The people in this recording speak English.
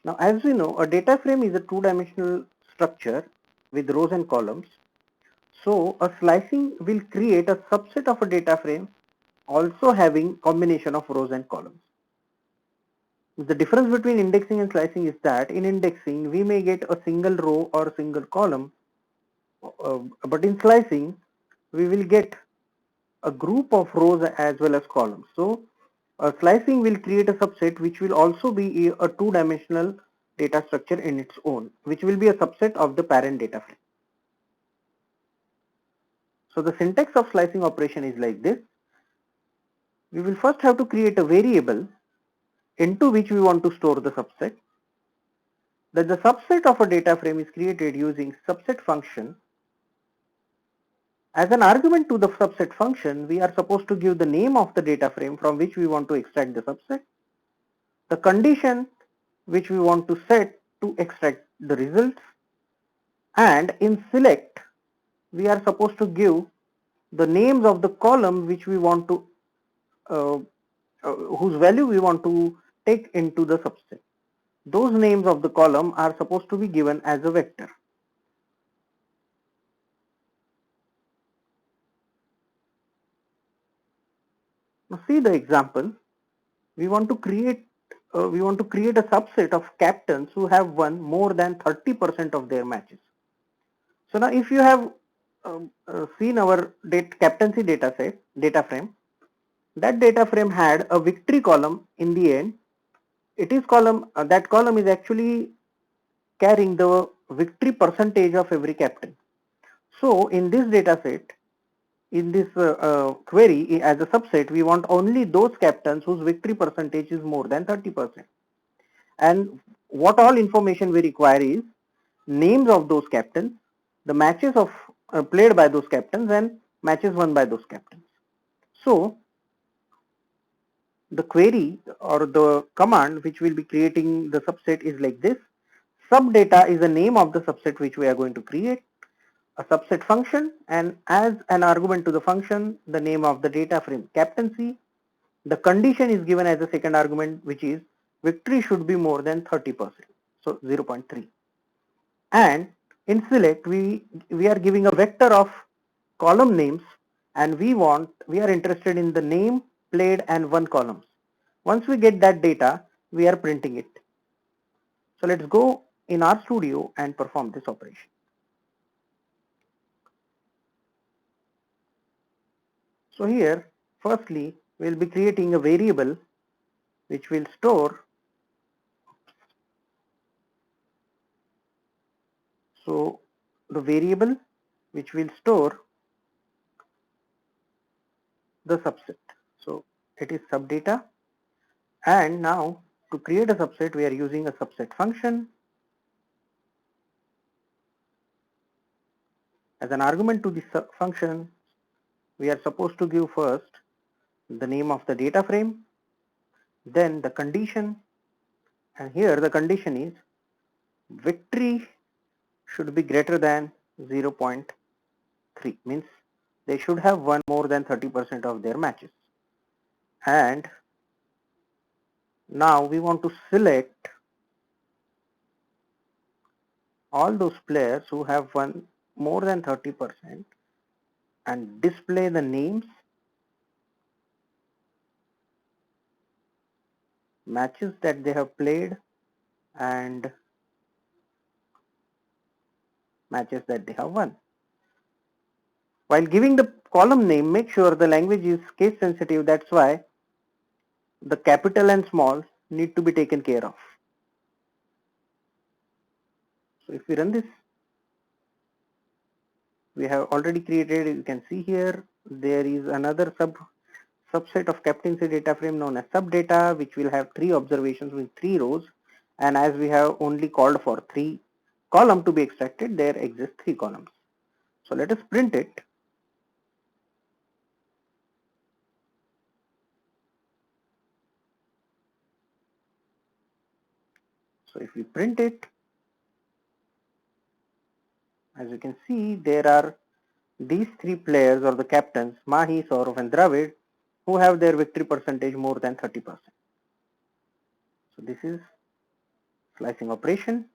Now, as we know, a data frame is a two-dimensional structure with rows and columns. So, a slicing will create a subset of a data frame also having combination of rows and columns. The difference between indexing and slicing is that in indexing we may get a single row or a single column, but in slicing we will get a group of rows as well as columns. So slicing will create a subset which will also be a two-dimensional data structure in its own, which will be a subset of the parent data frame. So the syntax of slicing operation is like this. We will first have to create a variable into which we want to store the subset. That the subset of a data frame is created using subset function. As an argument to the subset function, we are supposed to give the name of the data frame from which we want to extract the subset, the condition which we want to set to extract the results, and in select we are supposed to give the names of the column which we want to uh, whose value we want to take into the subset. Those names of the column are supposed to be given as a vector. Now see the example. We want to create a subset of captains who have won more than 30% of their matches. So now if you have seen our captaincy data frame, that data frame had a victory column in the end. It is that column is actually carrying the victory percentage of every captain. So in this data set, in this query as a subset, we want only those captains whose victory percentage is more than 30%. And what all information we require is names of those captains, the matches of played by those captains, and matches won by those captains. So the query or the command which will be creating the subset is like this. Subdata is the name of the subset which we are going to create, a subset function, and as an argument to the function, the name of the data frame captaincy. The condition is given as a second argument, which is victory should be more than 30%, so 0.3. And in select, we are giving a vector of column names, and we are interested in the name, played, and won columns. Once we get that data, we are printing it. So let's go in RStudio and perform this operation. So here, firstly, we'll be creating a variable which will store. So the variable which will store the subset. So it is subdata, and now to create a subset we are using a subset function. As an argument to this function, we are supposed to give first the name of the data frame, then the condition, and here the condition is victory should be greater than 0.3, means they should have won more than 30% of their matches. And now we want to select all those players who have won more than 30% and display the names, matches that they have played, and matches that they have won. While giving the column name, make sure the language is case sensitive. That's why the capital and small need to be taken care of. So if we run this, we have already created, you can see here, there is another subset of captaincy data frame known as subdata, which will have 3 observations with 3 rows. And as we have only called for 3 column to be extracted, there exist 3 columns. So let us print it. So if we print it, as you can see, there are these 3 players or the captains, Mahi, Saurav and Dravid, who have their victory percentage more than 30%. So this is slicing operation.